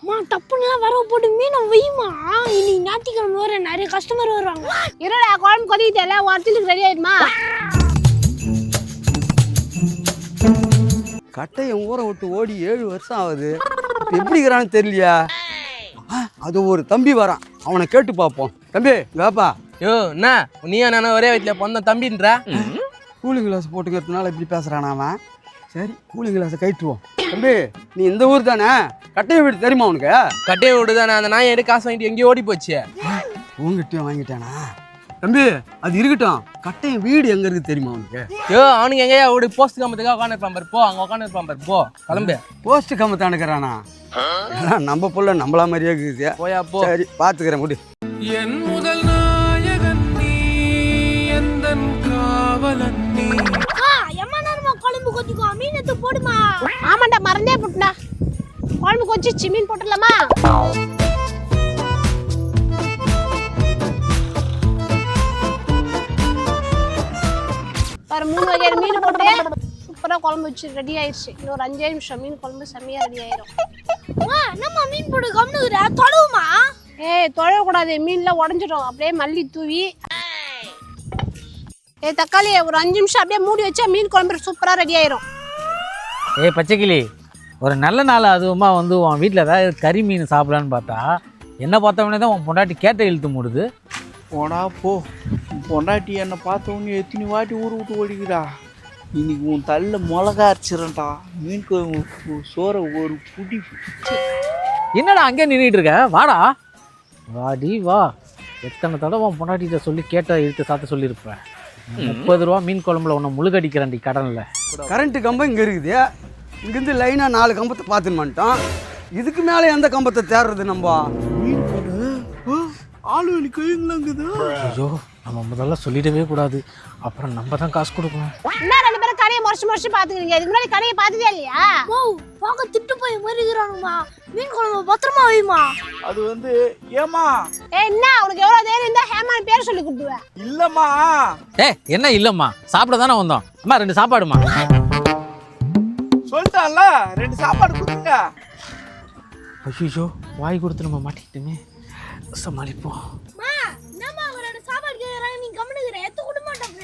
டப்புலாம் வர போட்டு மீனை வைமா. இனி ஞாயிற்றுக்கிழமை வர நிறைய கஸ்டமர் வருவாங்க. இருடா குழம்பு கொதிக்கிட்டல ஒருத்தலுக்கு ரெடி ஆயிடுமா? கட்டை என் ஊரை விட்டு ஓடி 7 வருஷம் ஆகுது. எப்படி இருக்கிறான்னு தெரியலையா? அது ஒரு தம்பி வரான், அவனை கேட்டு பார்ப்போம். தம்பி வேப்பா. யோ என்ன நீயா நானும் ஒரே வயிற்றுல பொண்ண தம்பின்ற கூலிங் கிளாஸ் போட்டுக்கிறதுனால இப்படி பேசுறானா அவன்? சரி கூலிங் கிளாஸை கைட்டுவோம். தம்பி நீ இந்த ஊர் தானே? கட்டையை வீடு தெரியுமா உனக்கு? கட்டையை விடுதானே அந்த நாயை எடுத்து காசு வாங்கிட்டு எங்கேயோ ஓடி போச்சு. உங்ககிட்டயும் வாங்கிட்டானா? தம்பி அது இருக்கட்டும், கட்டையின் வீடு எங்க இருக்கு தெரியுமா உனக்கு? யோ அவனுக்கு எங்கேயா ஓடி போஸ்ட் கம்பத்துக்காக உட்காந்துருப்பான் பாரு. போ அங்கே உட்காந்துருப்பான் பாரு. போ கிளம்பு. போஸ்ட் கம்பத்தானுக்கிறானா? நம்ம புள்ள நம்மளா மாதிரியே இருக்குது. போயா போ. சரி பாத்துக்கிறேன் முடி. என் முதல் நாயகன் நீ எந்தன் காவலன் நீ. எம்மா நேரமா குழம்பு கொதிக்கோ, மீன் எடுத்து போடுமா. ஆமாண்டா மறந்தே போட்டுடா. குழம்பு கொதிச்சு மீன் போட்டுடலாமா? பாரு 3 வகையான மீன் போட்டு சூப்பரா குழம்பு வச்சு ரெடி ஆயிடுச்சு. இன்னொரு 5 நிமிஷம் மீன் குழம்பு செம்மையா ரெடி ஆயிரும். நம்ம மீன் போடு கம்னுக்குற தொழுவுமா. ஏய் தொழக்கூடாது, மீன்லாம் உடஞ்சிடும். அப்படியே மல்லி தூவி தக்காளி ஒரு 5 நிமிஷம் அப்படியே மூடி வச்சா மீன் குழம்பு சூப்பரா ரெடி ஆயிரும். பச்சைக்கிளி, ஒரு நல்ல நாள் அதுவுமா வந்து உன் வீட்டில் ஏதாவது கறி மீன் சாப்பிடலான்னு பார்த்தா என்ன பார்த்தவொடனே தான் உன் பொண்டாட்டி கேட்ட இழுத்து மூடுது. போடா போ, பொண்டாட்டி என்னை பார்த்தவொடனே எத்தனை வாட்டி ஊர் விட்டு ஓடிக்கிறா. இன்னைக்கு உன் தள்ள மிளகா அரைச்சிடறேன்டா. மீன் குழம்பு சோறை ஒரு புடி. என்னடா அங்கே நின்றுட்டு இருக்க? வாடா வாடி வா. எத்தனை தடவை உன் பொண்டாட்டிகிட்ட சொல்லி கேட்ட இழுத்து சாத்த சொல்லியிருப்பேன். 30 ரூபா மீன் குழம்புல உன்னை முழுகடிக்கிறேன்டி கடனில். கரண்ட்டு கம்பம் இங்கே இருக்குது. இங்கேருந்து லைனாக 4 கம்பத்தை பார்த்துன்னு வந்துட்டோம். இதுக்கு மேலே எந்த கம்பத்தை தேடுறது நம்ம? மீன் போடு ஆளு வலி கைங்களாங்குது. ஐயோ நம்ம முதல்ல சொல்லிடவே கூடாது, அப்புறம் நம்ம தான் காசு கொடுக்கணும். என்ன 2 பேரும் கடையை முறைச்சு பாத்துக்கிறீங்க? இதுக்கு முன்னாடி கடையை பார்த்ததே இல்லையா? பார்க்க திட்டு போய் மறிக்கிறானுமா. மீன் குழம்பு பத்திரமா வைமா. அது வந்து ஏமா என்ன உனக்கு எவ்வளவு தைரியம் இருந்தா ஹேமான் பேர் சொல்லி கூப்பிடுவேன். இல்லம்மா. என்ன இல்லைம்மா, சாப்பிட தானே வந்தோம். அம்மா 2 சாப்பாடுமா. சொல்லிட்டான்ல 2 சாப்பாடு கொடுங்க. ஐயோ வாய் கொடுத்து நம்ம மாட்டிக்கிட்டுமே, சமாளிப்போம். நம்ம அவரோட சாப்பாடு கேக்குறாங்க, நீ கம்னுக்குற எத்து கூட மாட்டேன்.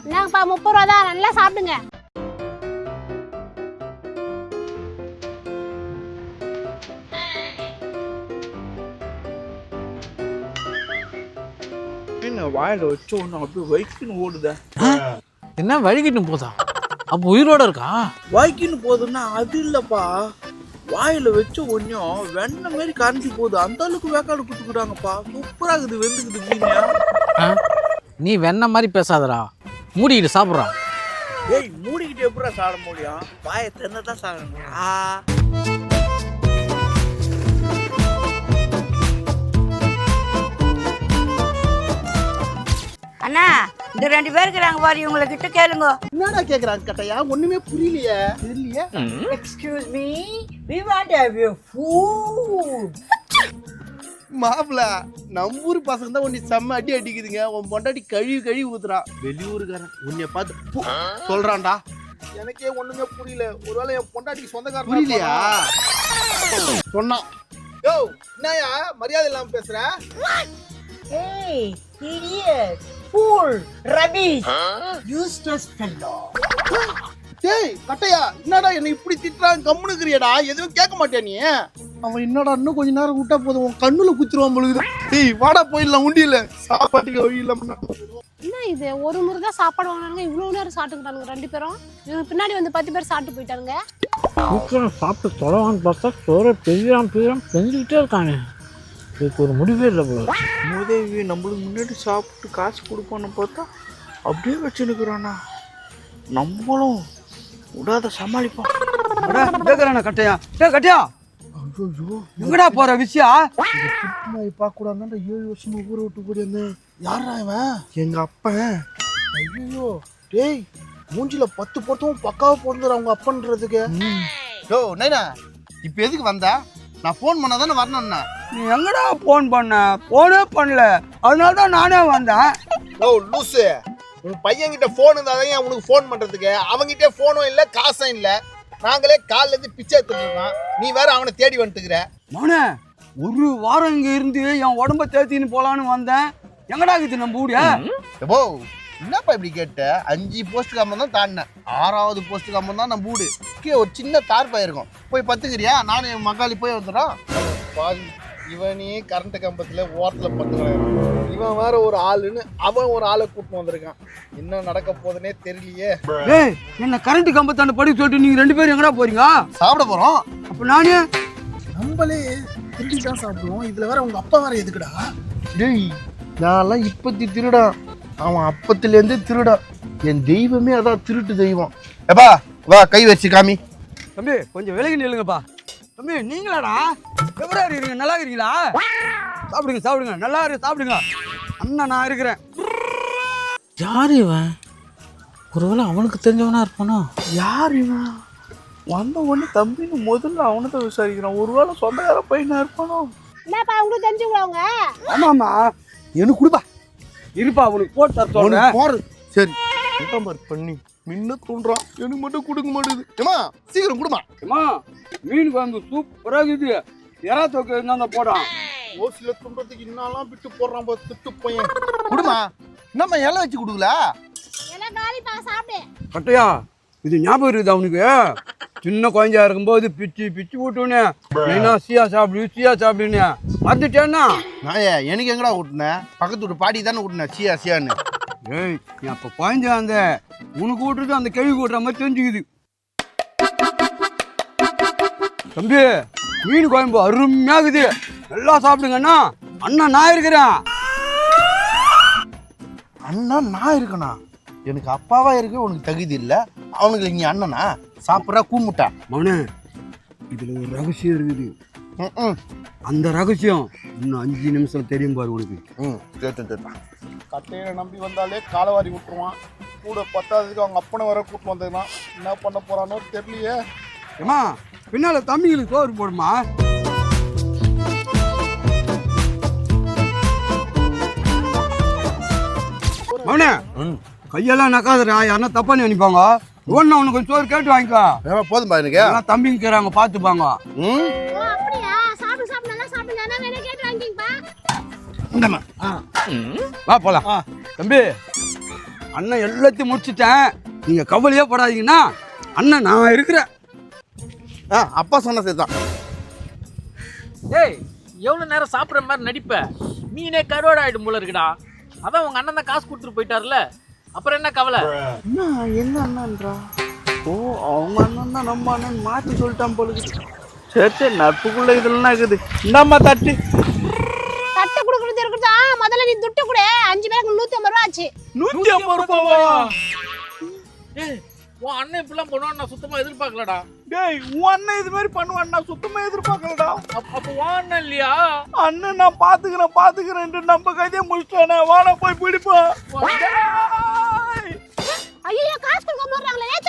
என்னப்பா 30 ரூபா தான், நல்லா சாப்பிடுங்க. என்ன வாயில வச்ச ஒன்று அப்படியே வைக்கின்னு ஓடுத. என்ன வழுகிட்டு போதா? அப்போ உயிரோட இருக்கா? வாய்க்கின்னு போகுதுன்னா அது இல்லப்பா, வாயில வச்ச ஒன்றும் வெண்ணெய் மாதிரி கரைஞ்சி போகுது. அந்த அளவுக்கு வேக்காடு குத்துக்கிறாங்கப்பா. சூப்பரா இருக்குது, வெந்துக்குது மீன். நீ வெண்ண மாதிரி பேசாதடா, மூடிக்கிட்டு சாப்பிட்றா. ஏய் மூடிக்கிட்டு எப்படா சாப்பிட முடியும்? வாயை திறந்துதான் சாப்பிடணும். அண்ணா இந்த 2 பேர் இருக்கிறாங்க பாரு, இவங்களை கிட்ட கேளுங்க. என்னடா கேக்குறாங்க கட்டையா? ஒண்ணுமே புரியலையே. தெரியலையே. Excuse me, we want to have your food. மாப்பிள நம்ம ஊர் பசங்க தான் உன்னை செம்ம அடி அடிக்குதுங்க. உன் பொண்டாட்டி கழுவி ஊத்துறான். வெளியூருக்காரன் உன்னைய பார்த்து சொல்றான்டா. எனக்கே ஒண்ணுமே புரியல. ஒருவேளை என் பொண்டாட்டிக்கு சொந்தக்காரன் புரியலையா? சொன்னான். யோ என்னயா மரியாதை இல்லாம பேசுற? Hey, idiot, fool, rubbish, useless fellow. டேய் கட்டையா, என்னடா என்ன இப்படி திட்டுறான்? கம்முனுக்குறியடா, எதுவும் கேட்க மாட்டியா நீ? அவன் என்னடா இன்னும் கொஞ்ச நேரம் விட்டா போதும் உன் கண்ணுல குத்திருவான் பொழுது. டேய் வாடா போயிடலாம், உண்டியில சாப்பாட்டுக்கு வழி இல்லாம. என்ன இது ஒரு முறை தான் சாப்பாடு வாங்கினாங்க, இவ்வளவு நேரம் சாப்பிட்டுக்கிட்டானுங்க 2 பேரும். இவங்க பின்னாடி வந்து 10 பேர் சாப்பிட்டு போயிட்டானுங்க. சாப்பிட்டு தொலைவான்னு பார்த்தா சோற பெரியாம் பெஞ்சுக்கிட்டே இருக்காங்க. இதுக்கு ஒரு முடிவே இல்லை போல. முதவி நம்மளுக்கு முன்னாடி சாப்பிட்டு காசு கொடுப்பான்னு பார்த்தா அப்படியே வச்சுருக்குறானா. நம்மளும் விடாத சமாளிப்போம். கட்டையா கட்டையா, எங்கடா போற விஷயம்? பார்க்க கூடாது 7 வருஷமா ஊரை விட்டு போய் யாரா இவன்? எங்க அப்பன். ஐயோ டேய் மூஞ்சில 10 பொருத்தமும் பக்காவா பிறந்துற அவங்க அப்பன்றதுக்கு. யோ நைனா இப்ப எதுக்கு வந்தா? நான் ஃபோன் பண்ணா தானே வரணும்னா. நீ எங்கடா ஃபோன் பண்ண? ஃபோனே பண்ணல, அதனால தான் நானே வந்தேன். ஓ லூசு, உன் பையன்கிட்ட ஃபோன் இருந்தாதான் உனக்கு ஃபோன் பண்றதுக்கு. அவங்கிட்டே ஃபோனும் இல்லை காசும் இல்லை. நாங்களே காலில் இருந்து பிச்சை எடுத்துருக்கோம். நீ வேற அவனை தேடி வந்துட்டுக்கிற. மோனே, ஒரு வாரம் இங்க இருந்து என் உடம்ப தேத்தின்னு போலான்னு வந்தேன். எங்கடா இருக்குது நம்ம ஊடியா? எப்போ என்னப்பா இப்படி கேட்ட? 5 போஸ்ட் கம்பம் தான் தாண்டினேன். 6வது போஸ்ட் கம்பம் தான் நம்ம வீடு. ஒரு சின்ன தார் பயிருக்கும். போய் பத்துக்கிறியா? நானும் என் மக்காளி போய் வந்துடுறோம். பாதி இவனே கரண்ட் கம்பத்துல ஓரத்தில் பத்துக்கிறான். இவன் வேற ஒரு ஆளுன்னு அவன் ஒரு ஆளை கூட்டின்னு வந்திருக்கான். என்ன நடக்க போதுன்னே தெரியலையே. ஏய், என்ன கரண்ட் கம்பத்தாண்ட படி சொல்லிட்டு நீங்க 2 பேரும் எங்கடா போறீங்க? சாப்பிட போறோம். அப்ப நானே நம்மளே திருடி தான் சாப்பிடுவோம். இதுல வேற உங்க அப்பா வேற எதுக்குடா? டேய், நான்லாம் இப்பத்தி திருடான், அவன் அப்பத்திலேருந்து திருடான். என் தெய்வமே அதான் திருட்டு தெய்வம். எப்பா வா, கை வச்சு காமி. தம்பி கொஞ்சம் விலகி நில்லுங்கப்பா. தம்பி நீங்களாடா எவ்வளோ இருக்கீங்க? நல்லா இருக்கீங்களா? சாப்பிடுங்க சாப்பிடுங்க, நல்லா இருக்கு, சாப்பிடுங்க. அண்ணா நான் இருக்கிறேன். யார் இவன்? ஒருவேளை அவனுக்கு தெரிஞ்சவனா இருப்பானோ? யார் இவன்? வந்த உடனே தம்பின்னு முதல்ல அவனை தான் விசாரிக்கிறான். ஒருவேளை சொந்தக்கார பையனா இருப்பானோ? என்னப்பா உங்களுக்கு தெரிஞ்சுக்கிறவங்க? ஆமாம்மா, எனக்கு கொடுப்பா. இருப்பா, உனக்கு போட்டு தர சொல்றேன். போறது சரி. பண்ணி மின்ன தூண்டுறான், எனக்கு மட்டும் கொடுக்க மாட்டேது. ஏமா சீக்கிரம் கொடுமா. அம்மா, மீன் குழம்பு சூப்பராக இருக்குது. எறா தொக்கு இருந்தா போடான். ஓசில துண்டுறதுக்கு இன்னெல்லாம் விட்டு போடுறான் பா, திட்டு பையன். கொடுமா. என்னம்மா இலை வச்சு கொடுக்கல? எல்லாம் காலிப்பா, சாப்பிடு. கட்டையா, இது ஞாபகம் இருக்குது அவனுக்கு. சின்ன குழந்தையா இருக்கும்போது பிச்சு பிச்சு விட்டுனே, என்ன சீயா சாப்பிடுன்னு மறந்துட்டேன்னா. நான் எனக்கு எங்கடா விட்டுனேன்? பக்கத்து வீட்டு பாடி தானே விட்டுனேன் சியா சியான்னு. ஏய், நீ அப்போ குழந்தையா அந்த உனக்கு விட்டுறது அந்த கேள்வி கூட்டுற மாதிரி தெரிஞ்சுக்குது. தம்பி, மீன் குழம்பு அருமையாகுது, நல்லா சாப்பிடுங்கண்ணா. அண்ணா நான் இருக்கிறேன். அண்ணா நான் இருக்கணா? எனக்கு அப்பாவா இருக்கு, உனக்கு தகுதி இல்லை. அவனுக்கு நீ அண்ணனா? சாப்பிட்றா கூமுட்டா. மவனே, இதுல ஒரு ரகசியம் இருக்குது. ம் அந்த ரகசியம் இன்னும் 5 நிமிஷம் தெரியும் பாரு உனக்கு. கேட்டான். கட்டையில நம்பி வந்தாலே காலவாரி விட்டுருவான். கூட பத்தாததுக்கு அவங்க அப்பனை வர கூட்டு வந்ததுதான். என்ன பண்ண போறானோ தெரியலையே. ஏமா, பின்னால தம்பிங்களுக்கு சோறு போடுமா. மவனே, கையெல்லாம் நக்காதுடா, யாருன்னா தப்பா நினைப்பாங்க. ஒன்னு அவனுக்கு கொஞ்சம் சோறு கேட்டு வாங்கிக்கோ. போதும்பா எனக்கு. தம்பிங்கிறாங்க, பாத்துப்பாங்க. அப்படியா? சாப்பிடு சாப்பிடு, நல்லா சாப்பிடுங்க. நான் வேணா கேட்டு வாங்கிங்கப்பா. வா போலாம். தம்பி, அண்ணன் எல்லாத்தையும் முடிச்சுட்டேன், நீங்க கவலையே படாதீங்கன்னா. அண்ணன் நான் இருக்கிறேன். அப்பா சொன்ன சரிதான். ஏய், எவ்வளவு நேரம் சாப்பிட்ற மாதிரி நடிப்ப? மீனே கருவாடு ஆயிடும் போல இருக்குடா. அதான் உங்க அண்ணன் தான் காசு கொடுத்துட்டு போயிட்டார்ல, அப்புறம் என்ன கவலை? என்ன அண்ணன்றா? ஓ, அவங்க அண்ணன் தான் நம்ம அண்ணன் மாற்றி சொல்லிட்டான் போலுது. சரி சரி, நட்புக்குள்ள இதெல்லாம் இருக்குது. இந்தாம்மா தட்டு. தட்டு கொடுக்குறது இருக்குதா? முதல்ல நீ துட்டு கொடு. 5 பேருக்கு 150 ரூபா ஆச்சு. 150 ரூபாவா? ஏய், உன் அண்ணன் இப்படிலாம் பண்ணுவான்னு நான் சுத்தமா எதிர்பார்க்கலடா. டேய், உன் அண்ணன் இது மாதிரி பண்ணுவான் நான் சுத்தமா எதிர்பார்க்கலடா. அப்ப உன் அண்ணன் இல்லையா? அண்ணன் நான் பாத்துக்கிறேன் நம்ம கைதே முடிச்சிட்டானே. வாடா போய் பிடிப்போம். ஐயோ, காசு கொடுக்க போறாங்களே. ஏய்,